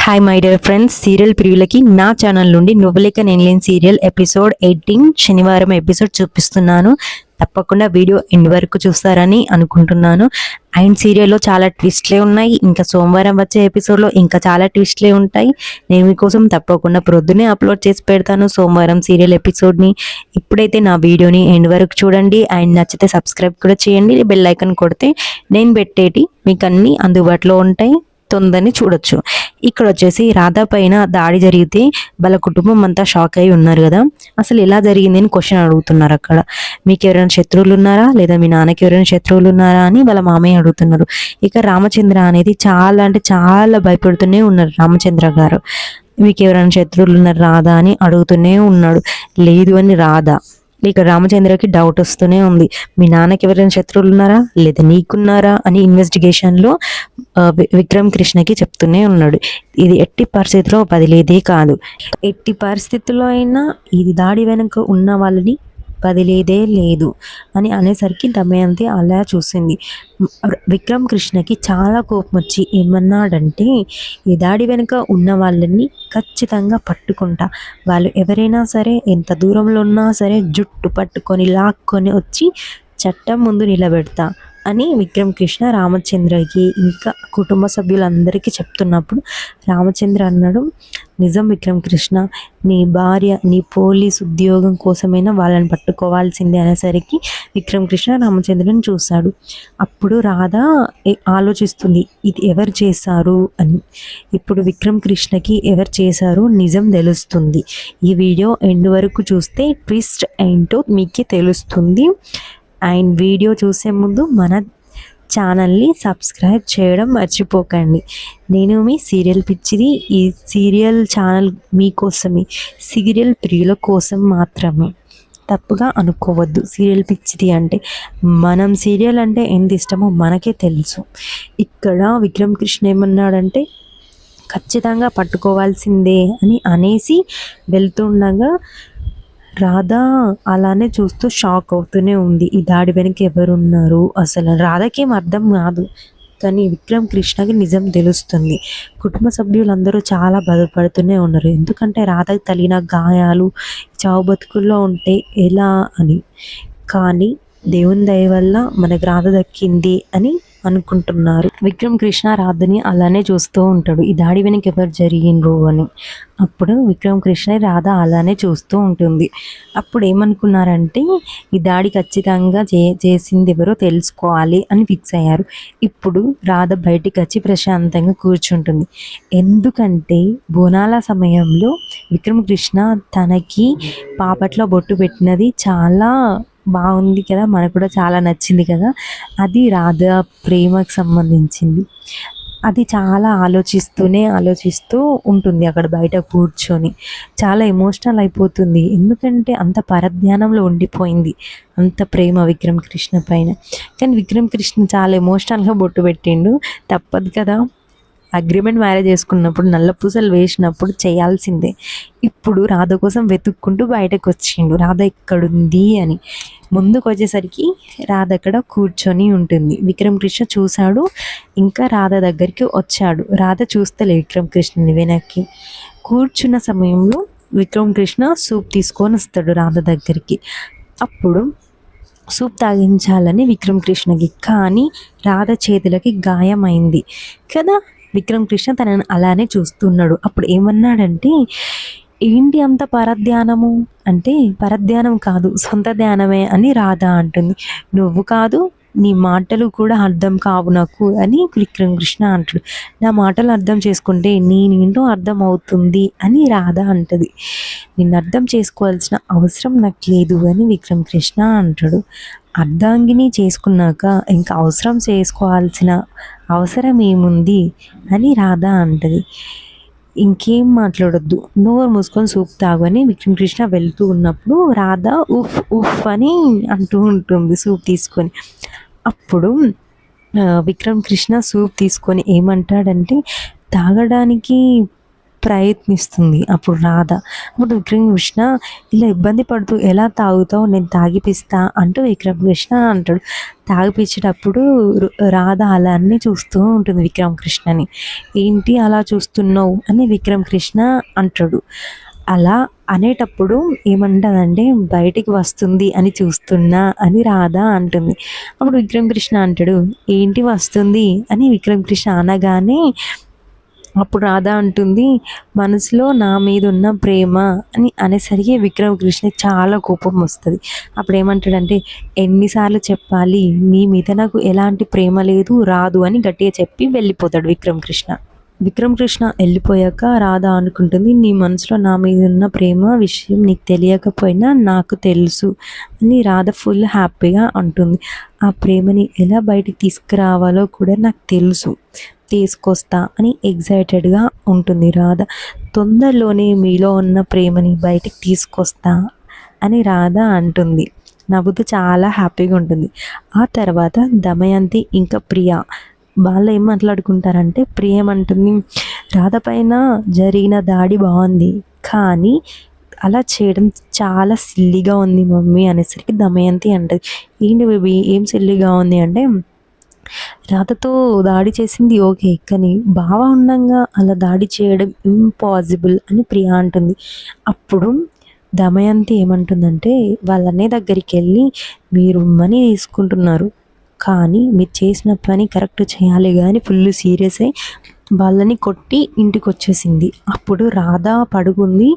Hi my dear friends, serial ప్రియులకి నా channel నుండి నువ్వులేక నేను లేని సీరియల్ ఎపిసోడ్ 18 శనివారం ఎపిసోడ్ చూపిస్తున్నాను. తప్పకుండా వీడియో ఎండ్ వరకు చూస్తారని అనుకుంటున్నాను. అండ్ సీరియల్లో చాలా ట్విస్ట్లే ఉన్నాయి. ఇంకా సోమవారం వచ్చే ఎపిసోడ్లో ఇంకా చాలా ట్విస్ట్లే ఉంటాయి. నేను మీకోసం తప్పకుండా ప్రొద్దునే అప్లోడ్ చేసి పెడతాను సోమవారం సీరియల్ ఎపిసోడ్ని. ఇప్పుడైతే నా వీడియోని ఎండ్ వరకు చూడండి. అండ్ నచ్చితే సబ్స్క్రైబ్ కూడా చేయండి. బెల్ ఐకాన్ కొడితే నేను పెట్టేటి మీకు అన్నీ అందుబాటులో ఉంటాయి, తొందరని చూడొచ్చు. ఇక్కడ వచ్చేసి రాధా పైన దాడి జరిగితే వాళ్ళ కుటుంబం అంతా షాక్ అయి ఉన్నారు కదా. అసలు ఎలా జరిగింది అని క్వశ్చన్ అడుగుతున్నారు. అక్కడ మీకు ఎవరైనా శత్రువులు ఉన్నారా, లేదా మీ నాన్నకి ఎవరైనా శత్రువులు ఉన్నారా అని వాళ్ళ మామయ్య అడుగుతున్నారు. ఇక రామచంద్ర అనేది చాలా అంటే చాలా భయపడుతూనే ఉన్నారు. రామచంద్ర గారు మీకు ఎవరైనా శత్రువులు ఉన్నారు రాధా అని అడుగుతూనే ఉన్నాడు. లేదు అని రాధా. ఇక రామచంద్రకి డౌట్ వస్తూనే ఉంది. మీ నాన్నకి ఎవరైనా శత్రువులు ఉన్నారా, లేదా నీకున్నారా అని ఇన్వెస్టిగేషన్లో విక్రమ్ కృష్ణకి చెప్తూనే ఉన్నాడు. ఇది ఎట్టి పరిస్థితిలో వదిలేదే కాదు. ఎట్టి పరిస్థితుల్లో అయినా ఇది దాడి వెనుక ఉన్న వాళ్ళని వదిలేదే లేదు అని అనేసరికి దమయంతి అలా చూసింది. విక్రమ్ కృష్ణకి చాలా కోపం వచ్చి ఏమన్నాడంటే, ఈ దాడి వెనుక ఉన్న వాళ్ళని ఖచ్చితంగా పట్టుకుంటా, వాళ్ళు ఎవరైనా సరే ఎంత దూరంలో ఉన్నా సరే జుట్టు పట్టుకొని లాక్కొని వచ్చి చట్టం ముందు నిలబెడతా అని విక్రమ్ కృష్ణ రామచంద్రకి ఇంకా కుటుంబ సభ్యులందరికీ చెప్తున్నప్పుడు రామచంద్ర అన్నాడు, నిజం విక్రమ్ కృష్ణ, నీ భార్య నీ పోలీస్ ఉద్యోగం కోసమైనా వాళ్ళని పట్టుకోవాల్సిందే అనేసరికి విక్రమ్ కృష్ణ రామచంద్రని చూశాడు. అప్పుడు రాధ ఆలోచిస్తుంది, ఇది ఎవరు చేశారు అని. ఇప్పుడు విక్రమ్ కృష్ణకి ఎవరు చేశారు నిజం తెలుస్తుంది. ఈ వీడియో ఎండ్ వరకు చూస్తే ట్విస్ట్ ఏంటో మీకే తెలుస్తుంది. అండ్ వీడియో చూసే ముందు మన ఛానల్ని సబ్స్క్రైబ్ చేయడం మర్చిపోకండి. నేను మీ సీరియల్ పిచ్చిది. ఈ సీరియల్ ఛానల్ మీకోసమే, సీరియల్ ప్రియుల కోసం మాత్రమే. తప్పుగా అనుకోవద్దు. సీరియల్ పిచ్చిది అంటే మనం సీరియల్ అంటే ఎంత ఇష్టమో మనకే తెలుసు. ఇక్కడ విక్రమ్ కృష్ణ ఏమన్నాడంటే ఖచ్చితంగా పట్టుకోవాల్సిందే అని అనేసి వెళ్తుండగా రాధ అలానే చూస్తూ షాక్ అవుతూనే ఉంది. ఈ దాడి వెనక ఎవరున్నారు అసలు రాధకేం అర్థం కాదు, కానీ విక్రమ్ కృష్ణకి నిజం తెలుస్తుంది. కుటుంబ సభ్యులందరూ చాలా బాధపడుతూనే ఉన్నారు. ఎందుకంటే రాధకి తగిలిన గాయాలు చావు బతుకుల్లో ఉంటే ఎలా అని. కానీ దేవుని దయ వల్ల మనకు రాధ దక్కింది అని అనుకుంటున్నారు. విక్రమ్ కృష్ణ రాధని అలానే చూస్తూ ఉంటాడు, ఈ దాడి వెనక ఎవరు జరిగిండ్రు అని. అప్పుడు విక్రమ్ కృష్ణ రాధ అలానే చూస్తూ ఉంటుంది. అప్పుడు ఏమనుకున్నారంటే ఈ దాడి ఖచ్చితంగా చేసింది ఎవరో తెలుసుకోవాలి అని ఫిక్స్ అయ్యారు. ఇప్పుడు రాధ బయటికి వచ్చి ప్రశాంతంగా కూర్చుంటుంది. ఎందుకంటే బోనాల సమయంలో విక్రమ్ కృష్ణ తనకి పాపట్లో బొట్టు పెట్టినది చాలా బాగుంది కదా, మనకు కూడా చాలా నచ్చింది కదా. అది రాధ ప్రేమకు సంబంధించింది. అది చాలా ఆలోచిస్తూ ఉంటుంది అక్కడ బయట కూర్చొని. చాలా ఎమోషనల్ అయిపోతుంది. ఎందుకంటే అంత పరధ్యానంలో ఉండిపోయింది, అంత ప్రేమ విక్రమ్ కృష్ణ పైన. కానీ విక్రమ్ కృష్ణ చాలా ఎమోషనల్గా బొట్టు పెట్టిండు. తప్పదు కదా, అగ్రిమెంట్ మ్యారేజ్ చేసుకున్నప్పుడు నల్ల పూసలు వేసినప్పుడు చేయాల్సిందే. ఇప్పుడు రాధ కోసం వెతుక్కుంటూ బయటకు వచ్చిండు, రాధ ఎక్కడుంది అని. ముందుకు వచ్చేసరికి రాధ అక్కడ కూర్చొని ఉంటుంది. విక్రమ్ కృష్ణ చూశాడు, ఇంకా రాధ దగ్గరికి వచ్చాడు. రాధ చూస్తలే విక్రమ్ కృష్ణని వెనక్కి. కూర్చున్న సమయంలో విక్రమ్ కృష్ణ సూప్ తీసుకొని వస్తాడు రాధ దగ్గరికి. అప్పుడు సూప్ తాగించాలని విక్రమ్ కృష్ణకి, కానీ రాధ చేతులకి గాయమైంది కదా. విక్రమ్ కృష్ణ తనని అలానే చూస్తున్నాడు. అప్పుడు ఏమన్నాడంటే, ఏంటి అంత పరధ్యానము అంటే, పరధ్యానం కాదు సొంత ధ్యానమే అని రాధ అంటుంది. నువ్వు కాదు, నీ మాటలు కూడా అర్థం కావు నాకు అని విక్రమ్ కృష్ణ అంటాడు. నా మాటలు అర్థం చేసుకుంటే నేనేంటో అర్థం అవుతుంది అని రాధ అంటది. నిన్ను అర్థం చేసుకోవాల్సిన అవసరం నాకు లేదు అని విక్రమ్ కృష్ణ అంటాడు. అర్ధాంగిని చేసుకున్నాక ఇంకా అవసరం చేసుకోవాల్సిన అవసరం ఏముంది అని రాధ అంటది. ఇంకేం మాట్లాడొద్దు, నోరు మూసుకొని సూప్ తాగు అని విక్రమ్ కృష్ణ వెళ్తూ ఉన్నప్పుడు రాధ ఉఫ్ ఉఫ్ అని అంటూ ఉంటుంది సూప్ తీసుకొని. అప్పుడు విక్రమ్ కృష్ణ సూప్ తీసుకొని ఏమంటాడంటే, తాగడానికి ప్రయత్నిస్తుంది అప్పుడు రాధ. అప్పుడు విక్రమ్ కృష్ణ ఇలా ఇబ్బంది పడుతూ ఎలా తాగుతావు, నేను తాగిపిస్తా అంటూ విక్రమ్ కృష్ణ అంటాడు. తాగిపించేటప్పుడు రాధ అలానే చూస్తూ ఉంటుంది విక్రమ్ కృష్ణని. ఏంటి అలా చూస్తున్నావు అని విక్రమ్ కృష్ణ అంటాడు. అలా అనేటప్పుడు ఏమంటుందంటే బయటికి వస్తుంది అని చూస్తున్నా అని రాధ అంటుంది. అప్పుడు విక్రమ్ కృష్ణ అంటాడు, ఏంటి వస్తుంది అని విక్రమ్ కృష్ణ అనగానే అప్పుడు రాధ అంటుంది, మనసులో నా మీద ఉన్న ప్రేమ అని అనేసరికి విక్రమ్ కృష్ణ చాలా కోపం వస్తుంది. అప్పుడు ఏమంటాడంటే, ఎన్నిసార్లు చెప్పాలి, నీ మీద నాకు ఎలాంటి ప్రేమ లేదు, రాదు అని గట్టిగా చెప్పి వెళ్ళిపోతాడు విక్రమ్ కృష్ణ. విక్రమ్ కృష్ణ వెళ్ళిపోయాక రాధ అనుకుంటుంది, నీ మనసులో నా మీద ఉన్న ప్రేమ విషయం నీకు తెలియకపోయినా నాకు తెలుసు అని రాధ ఫుల్ హ్యాపీగా అంటుంది. ఆ ప్రేమని ఎలా బయటికి తీసుకురావాలో కూడా నాకు తెలుసు, తీసుకొస్తా అని ఎగ్జైటెడ్గా ఉంటుంది రాధ. తొందరలోనే మీలో ఉన్న ప్రేమని బయటికి తీసుకొస్తా అని రాధ అంటుంది. నవ్వుతూ చాలా హ్యాపీగా ఉంటుంది. ఆ తర్వాత దమయంతి ఇంకా ప్రియా వాళ్ళు ఏం మాట్లాడుకుంటారంటే, ప్రియ ఏమంటుంది, రాధ పైన జరిగిన దాడి బాగుంది కానీ అలా చేయడం చాలా సిల్లీగా ఉంది మమ్మీ అనేసరికి దమయంతి అంటది, ఏంటి బేబీ ఏం సిల్లీగా ఉంది అంటే, రాధతో దాడి చేసింది ఓకే కానీ బావ ఉండంగా అలా దాడి చేయడం ఇంపాసిబుల్ అని ప్రియా అంటుంది. అప్పుడు దమయంతి ఏమంటుందంటే, వాళ్ళ అన్నయ్య దగ్గరికి వెళ్ళి మీరు మనీ తీసుకుంటున్నారు కానీ మీరు చేసిన పని కరెక్ట్ చేయాలి కానీ ఫుల్ సీరియస్ అయ్యి వాళ్ళని కొట్టి ఇంటికి వచ్చేసింది. అప్పుడు రాధ పడుకుంది.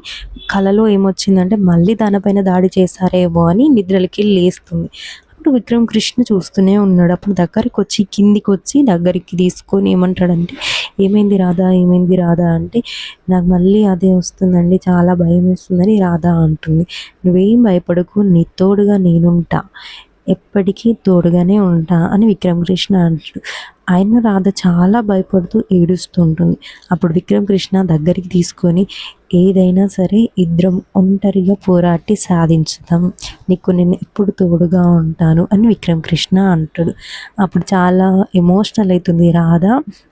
కలలో ఏమొచ్చిందంటే మళ్ళీ దానిపైన దాడి చేశారేమో అని నిద్రలకి లేస్తుంది. అప్పుడు విక్రమ్ కృష్ణ చూస్తూనే ఉన్నాడు. అప్పుడు దగ్గరికి వచ్చి కిందికి వచ్చి దగ్గరికి తీసుకొని ఏమంటాడంటే, ఏమైంది రాధా, ఏమైంది రాధా అంటే, నాకు మళ్ళీ అదే వస్తుందండి, చాలా భయం వేస్తుందని రాధ అంటుంది. నువ్వేం భయపడకు, నీ తోడుగా నేనుంటా, ఎప్పటికీ తోడుగానే ఉంటా అని విక్రమ్ కృష్ణ అంటాడు. ఆయన రాధ చాలా భయపడుతూ ఏడుస్తూ ఉంటుంది. అప్పుడు విక్రమ్ కృష్ణ దగ్గరికి తీసుకొని, ఏదైనా సరే ఇద్దరం ఒంటరిగా పోరాటి సాధించుదాం, నీకు నేను ఎప్పుడు తోడుగా ఉంటాను అని విక్రమ్ కృష్ణ అంటాడు. అప్పుడు చాలా ఎమోషనల్ అవుతుంది రాధ,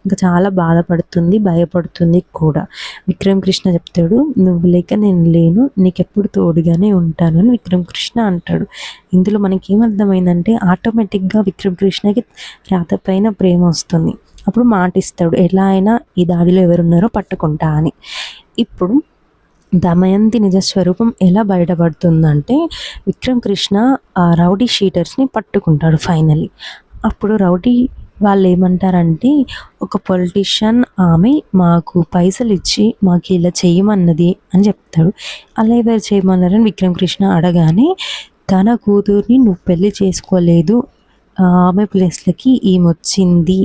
ఇంకా చాలా బాధపడుతుంది, భయపడుతుంది కూడా. విక్రమ్ కృష్ణ చెప్తాడు, నువ్వు లేక నేను లేను, నీకు ఎప్పుడు తోడుగానే ఉంటాను అని విక్రమ్ కృష్ణ అంటాడు. ఇందులో మనకి ఏమర్థమైందంటే, ఆటోమేటిక్గా విక్రమ్ కృష్ణకి రాధ పైన ప్రేమ వస్తుంది. అప్పుడు మాటిస్తాడు, ఎలా అయినా ఈ దాడిలో ఎవరున్నారో పట్టుకుంటా అని. ఇప్పుడు దమయంతి నిజస్వరూపం ఎలా బయటపడుతుందంటే, విక్రమ్ కృష్ణ ఆ రౌడీ షీటర్స్ని పట్టుకుంటాడు ఫైనల్లీ. అప్పుడు రౌడీ వాళ్ళు ఏమంటారంటే, ఒక పొలిటీషియన్ ఆమె మాకు పైసలు ఇచ్చి మాకు ఇలా చేయమన్నది అని చెప్తాడు. అలా ఎవరు చేయమన్నారని విక్రమ్ కృష్ణ అడగానే, తన కూతుర్ని నువ్వు పెళ్లి చేసుకోలేదు, ఆమె ప్లేస్లకి ఈమె వచ్చింది,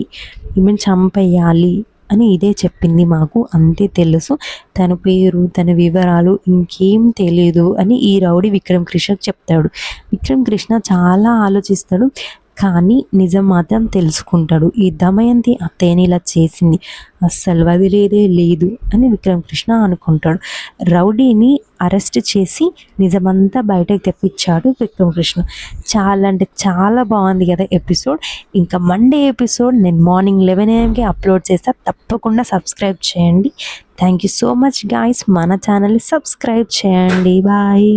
ఈమెను చంపేయాలి అని ఇదే చెప్పింది మాకు, అంతే తెలుసు, తన పేరు తన వివరాలు ఇంకేం తెలియదు అని ఈ రౌడీ విక్రమ్ కృష్ణకు చెప్తాడు. విక్రమ్ కృష్ణ చాలా ఆలోచిస్తాడు కానీ నిజం మాత్రం తెలుసుకుంటాడు. ఈ దమయంతి అత్తయ్యని ఇలా చేసింది, అస్సలు వదిలేదే లేదు అని విక్రమ్ కృష్ణ అనుకుంటాడు. రౌడీని అరెస్ట్ చేసి నిజమంతా బయటకు తెప్పించాడు విక్రమ్ కృష్ణ. చాలా అంటే చాలా బాగుంది కదా ఎపిసోడ్. ఇంకా మండే ఎపిసోడ్ నేను మార్నింగ్ 11 AM అప్లోడ్ చేస్తా, తప్పకుండా సబ్స్క్రైబ్ చేయండి. Thank you so much guys, మన ఛానల్ని సబ్స్క్రైబ్ చేయండి. బాయ్.